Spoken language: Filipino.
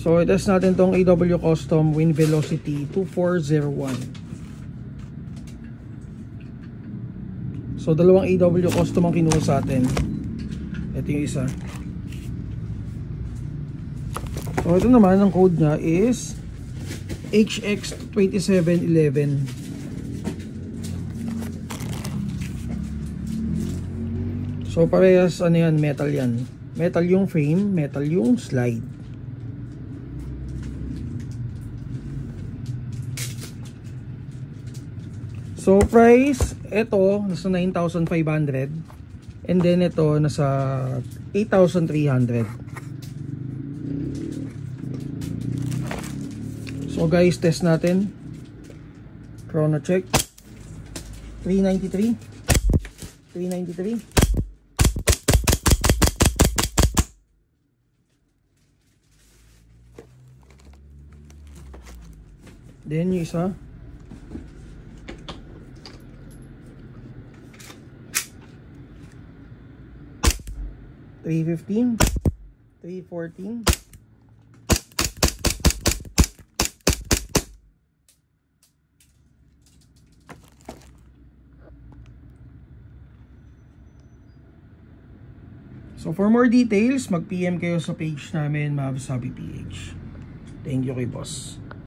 So i-test natin tong AW Custom Wind Velocity 2401. So dalawang AW Custom ang kinuha sa atin. Ito yung isa. So ito naman, ang code niya is HX2711. So parehas ano yan, metal yan. Metal yung frame, metal yung slide. So price, ito nasa 9,500 and then ito nasa 8,300. So guys, test natin. Chrono check. 393. 393. Then yung isa. 315, 314. So for more details, mag-PM kayo sa page namin, Mavs Hobby PH. Thank you kay boss.